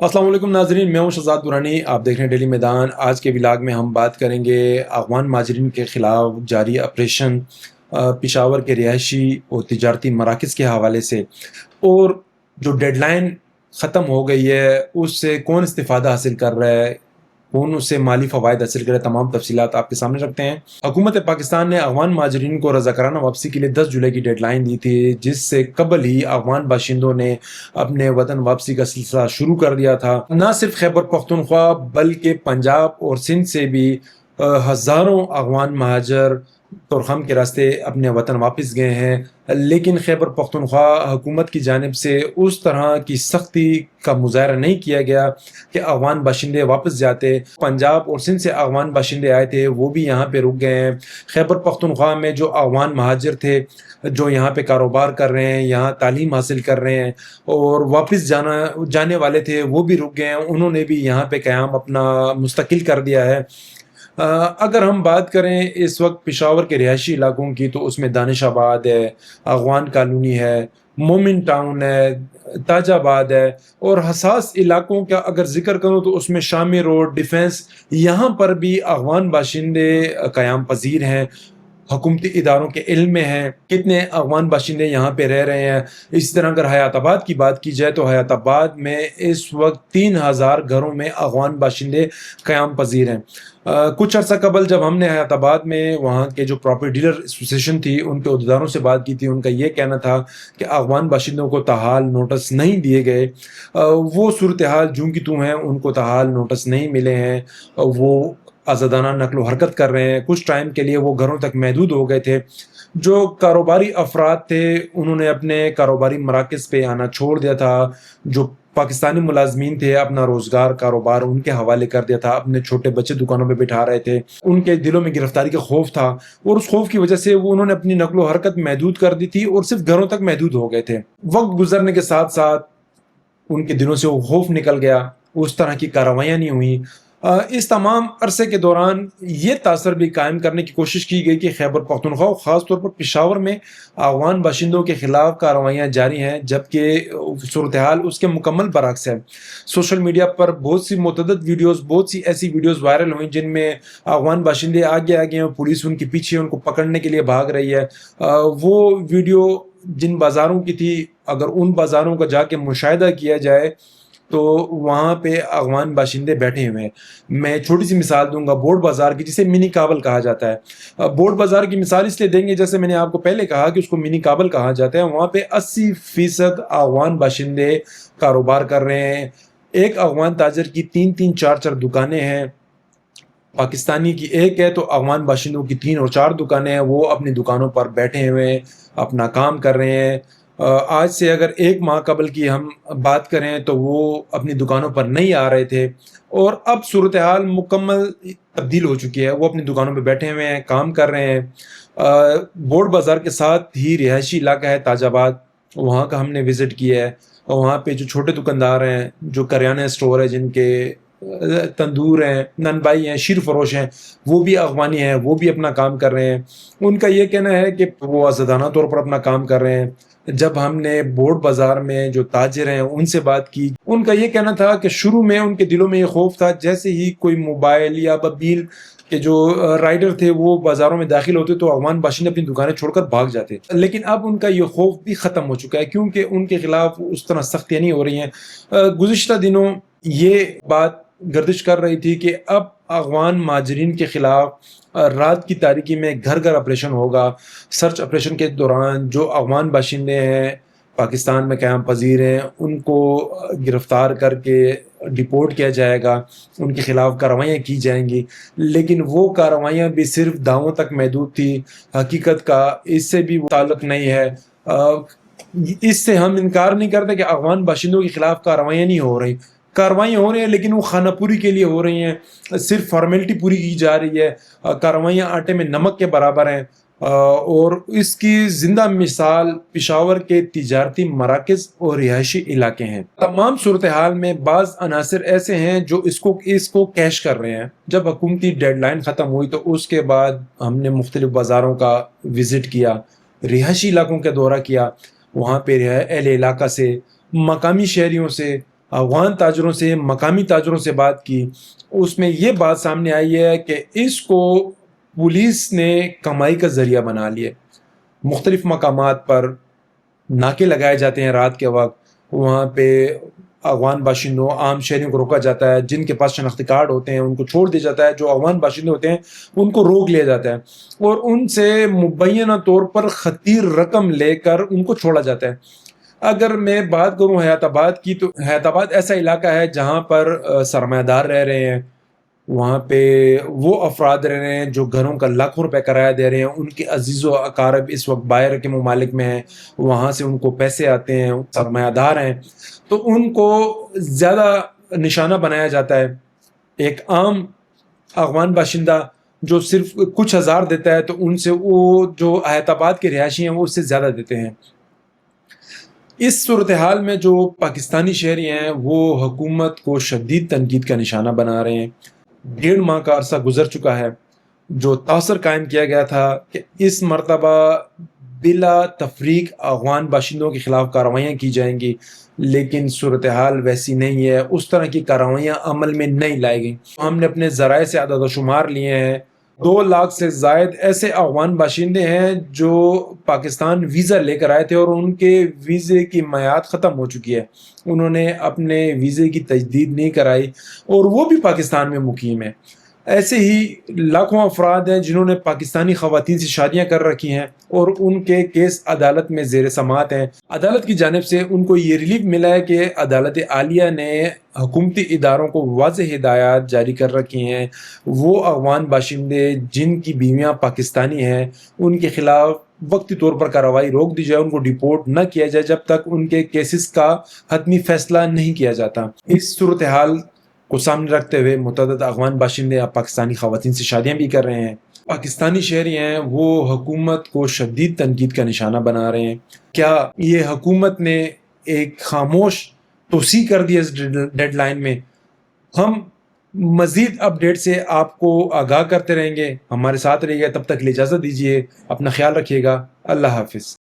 अस्सलाम वालेकुम नाजरीन, मैं हूं शहजाद दुरानी। आप देख रहे हैं डेली मैदान। आज के व्लॉग में हम बात करेंगे अफगान माजरीन के ख़िलाफ़ जारी ऑपरेशन पेशावर के रिहायशी और तिजारती मराकज़ के हवाले से, और जो डेडलाइन ख़त्म हो गई है उससे कौन इस्तिफ़ादा हासिल कर रहा है, कौन उससे माली फ़वाइद हासिल करे, तमाम तफसीलात आपके सामने रखते हैं। हुकूमत पाकिस्तान ने अफगान माजरीन को रज़ाकाराना वापसी के लिए 10 जुलाई की डेडलाइन दी थी, जिससे कबल ही अफगान बाशिंदों ने अपने वतन वापसी का सिलसिला शुरू कर दिया था। न सिर्फ खैबर पख्तूनख्वा बल्कि पंजाब और सिंध से भी हज़ारों अफगान महाजर तोरखम के रास्ते अपने वतन वापस गए हैं, लेकिन खैबर पख्तूनख्वा हुकूमत की जानिब से उस तरह की सख्ती का मुजाहरा नहीं किया गया कि अफगान बाशिंदे वापस जाते। पंजाब और सिंध से अफगान बाशिंदे आए थे, वो भी यहाँ पे रुक गए हैं। खैबर पख्तूनख्वा में जो अफगान महाजर थे, जो यहाँ पे कारोबार कर रहे हैं, यहाँ तालीम हासिल कर रहे हैं और वापस जाने वाले थे, वो भी रुक गए हैं। उन्होंने भी यहाँ पे क़याम अपना मुस्तकिल कर दिया है। अगर हम बात करें इस वक्त पेशावर के रिहायशी इलाकों की, तो उसमें दानिशाबाद है, अगवान कॉलोनी है, मोमिन टाउन है, ताजाबाद है, और हसास इलाकों का अगर जिक्र करूँ तो उसमें शामी रोड, डिफेंस, यहाँ पर भी अफगान बाशिंदे क़याम पजीर हैं। हुकूमती इदारों के इल्म में है कितने अफगान बाशिंदे यहाँ पे रह रहे हैं। इसी तरह अगर हयाताबाद की बात की जाए तो हयाताबाद में इस वक्त 3000 घरों में अफगान बाशिंदे क़याम पजीर हैं। कुछ अर्सा कबल जब हमने हयाताबाद में वहाँ के जो प्रॉपर्टी डीलर एसोसिएशन थी उनके अहदेदारों से बात की थी, उनका ये कहना था कि अफगान बाशिंदों को ताहाल नोटिस नहीं दिए गए। वो सूरत हाल जूं की तूं हैं, उनको ताहाल नोटिस नहीं मिले हैं। वो आज़ादाना नकलो हरकत कर रहे हैं। कुछ टाइम के लिए वो घरों तक महदूद हो गए थे। जो कारोबारी अफराद थे उन्होंने अपने कारोबारी मराकज़ पे आना छोड़ दिया था। जो पाकिस्तानी मुलाजमीन थे अपना रोज़गार कारोबार उनके हवाले कर दिया था, अपने छोटे बच्चे दुकानों पे बिठा रहे थे। उनके दिलों में गिरफ्तारी का खौफ था और उस खौफ की वजह से वो उन्होंने अपनी नकलो हरकत महदूद कर दी थी और सिर्फ घरों तक महदूद हो गए थे। वक्त गुजरने के साथ साथ उनके दिलों से वो खौफ निकल गया, उस तरह की कार्रवाइयाँ नहीं हुई। इस तमाम अरसे के दौरान ये तासर भी कायम करने की कोशिश की गई कि खैबर पख्तूनख्वा ख़ास तौर पर पेशावर में अफगान बाशिंदों के ख़िलाफ़ कार्रवाइयाँ जारी हैं, जबकि सूरत हाल उसके मुकम्मल बरअक्स है। सोशल मीडिया पर बहुत सी मुतअद्दिद वीडियोज़, बहुत सी ऐसी वीडियोज़ वायरल हुई जिनमें अफगान बाशिंदे आगे आगे हैं, पुलिस उनके पीछे उनको पकड़ने के लिए भाग रही है। वो वीडियो जिन बाज़ारों की थी, अगर उन बाज़ारों का जाके मुशाहिदा किया जाए तो वहाँ पे अफगान बाशिंदे बैठे हुए हैं। मैं छोटी सी मिसाल दूंगा बोर्ड बाज़ार की, जिसे मिनी काबल कहा जाता है। बोर्ड बाज़ार की मिसाल इसलिए देंगे, जैसे मैंने आपको पहले कहा कि उसको मिनी काबल कहा जाता है। वहाँ पे 80% अफगान बाशिंदे कारोबार कर रहे हैं। एक अफगान ताजर की 3-3, 4-4 दुकानें हैं। पाकिस्तानी की एक है, तो अफगान बाशिंदों की 3 और 4 दुकानें हैं। वो अपनी दुकानों पर बैठे हुए हैं, अपना काम कर रहे हैं। आज से अगर 1 माह कबल की हम बात करें तो वो अपनी दुकानों पर नहीं आ रहे थे, और अब सूरत हाल मुकम्मल तब्दील हो चुकी है। वो अपनी दुकानों पे बैठे हुए हैं, काम कर रहे हैं। बोर्ड बाज़ार के साथ ही रिहायशी इलाका है ताजाबाद, वहाँ का हमने विज़िट किया है। और वहाँ पे जो छोटे दुकानदार हैं, जो करियाना स्टोर है, जिनके तंदूर हैं, ननबाई हैं, शीर फरोश हैं, वो भी अफगानी हैं, वो भी अपना काम कर रहे हैं। उनका ये कहना है कि वो आज़ादाना तौर पर अपना काम कर रहे हैं। जब हमने बोर्ड बाज़ार में जो ताजिर हैं उनसे बात की, उनका ये कहना था कि शुरू में उनके दिलों में ये खौफ था, जैसे ही कोई मोबाइल या बबील के जो राइडर थे वो बाज़ारों में दाखिल होते तो अफगान बाशिंदे अपनी दुकानें छोड़कर भाग जाते। लेकिन अब उनका ये खौफ भी ख़त्म हो चुका है, क्योंकि उनके ख़िलाफ़ उस तरह सख्तियाँ नहीं हो रही हैं। गुज़िश्ता दिनों ये बात गर्दिश कर रही थी कि अब अफगान माजरीन के ख़िलाफ़ रात की तारीकी में घर घर ऑपरेशन होगा। सर्च ऑपरेशन के दौरान जो अफगान बाशिंदे हैं, पाकिस्तान में क़याम पजीर हैं, उनको गिरफ़्तार करके डिपोर्ट किया जाएगा, उनके ख़िलाफ़ कार्रवाइयाँ की जाएंगी। लेकिन वो कार्रवाइयाँ भी सिर्फ दावों तक महदूद थी, हकीकत का इससे भी ताल्लुक़ नहीं है। इससे हम इनकार नहीं करते कि अफगान बाशिंदों के ख़िलाफ़ कार्रवाइयाँ नहीं हो रही, कार्रवाइयाँ हो रही हैं, लेकिन वो खानापुरी के लिए हो रही हैं, सिर्फ फॉर्मेलिटी पूरी की जा रही है। कार्रवाइयाँ आटे में नमक के बराबर हैं। और इसकी ज़िंदा मिसाल पेशावर के तिजारती मराकज़ और रिहायशी इलाके हैं। तमाम सूरत हाल में बाज़ अनासर ऐसे हैं जो इसको कैश कर रहे हैं। जब हुकूमती डेडलाइन ख़त्म हुई तो उसके बाद हमने मुख्तलिफ़ बाज़ारों का विज़िट किया, रिहायशी इलाकों का दौरा किया। वहाँ पे अहले इलाका से, मकामी शहरियों से, افغان تاجروں سے، مقامی تاجروں سے بات کی، اس میں یہ بات سامنے آئی ہے کہ اس کو پولیس نے کمائی کا ذریعہ بنا لیا۔ مختلف مقامات پر ناکے لگائے جاتے ہیں رات کے وقت، وہاں پہ افغان باشندوں، عام شہریوں کو روکا جاتا ہے، جن کے پاس شناختی کارڈ ہوتے ہیں ان کو چھوڑ دیا جاتا ہے، جو افغان باشندے ہوتے ہیں ان کو روک لیا جاتا ہے اور ان سے مبینہ طور پر خطیر رقم لے کر ان کو چھوڑا جاتا ہے۔ اگر میں بات کروں حیات آباد کی، تو حیات آباد ایسا علاقہ ہے جہاں پر سرمایہ دار رہ رہے ہیں، وہاں پہ وہ افراد رہ رہے ہیں جو گھروں کا لاکھوں روپے کرایہ دے رہے ہیں، ان کے عزیز و اقارب اس وقت باہر کے ممالک میں ہیں، وہاں سے ان کو پیسے آتے ہیں، سرمایہ دار ہیں، تو ان کو زیادہ نشانہ بنایا جاتا ہے۔ ایک عام افغان باشندہ جو صرف کچھ ہزار دیتا ہے تو ان سے وہ جو حیات آباد کے رہائشی ہیں وہ اس سے زیادہ دیتے ہیں۔ اس صورتحال میں جو پاکستانی شہری ہیں وہ حکومت کو شدید تنقید کا نشانہ بنا رہے ہیں۔ 1.5 ماہ کا عرصہ گزر چکا ہے، جو تاثر قائم کیا گیا تھا کہ اس مرتبہ بلا تفریق افغان باشندوں کے خلاف کارروائیاں کی جائیں گی، لیکن صورتحال ویسی نہیں ہے، اس طرح کی کارروائیاں عمل میں نہیں لائی گئیں۔ ہم نے اپنے ذرائع سے عدد و شمار لیے ہیں، 2 لاکھ سے زائد ایسے افغان باشندے ہیں جو پاکستان ویزا لے کر آئے تھے اور ان کے ویزے کی میعاد ختم ہو چکی ہے، انہوں نے اپنے ویزے کی تجدید نہیں کرائی اور وہ بھی پاکستان میں مقیم ہیں۔ ایسے ہی لاکھوں افراد ہیں جنہوں نے پاکستانی خواتین سے شادیاں کر رکھی ہیں اور ان کے کیس عدالت میں زیر سماعت ہیں۔ عدالت کی جانب سے ان کو یہ ریلیف ملا ہے کہ عدالت عالیہ نے حکومتی اداروں کو واضح ہدایات جاری کر رکھی ہیں، وہ افغان باشندے جن کی بیویاں پاکستانی ہیں ان کے خلاف وقتی طور پر کارروائی روک دی جائے، ان کو ڈیپورٹ نہ کیا جائے جب تک ان کے کیسز کا حتمی فیصلہ نہیں کیا جاتا۔ اس صورتحال کو سامنے رکھتے ہوئے متعدد افغان باشندے اب پاکستانی خواتین سے شادیاں بھی کر رہے ہیں۔ پاکستانی شہری ہیں وہ حکومت کو شدید تنقید کا نشانہ بنا رہے ہیں۔ کیا یہ حکومت نے ایک خاموش توسیع کر دی اس ڈیڈ لائن میں؟ ہم مزید اپڈیٹ سے آپ کو آگاہ کرتے رہیں گے، ہمارے ساتھ رہیے گا، تب تک کے لیے اجازت دیجیے، اپنا خیال رکھیے گا، اللہ حافظ۔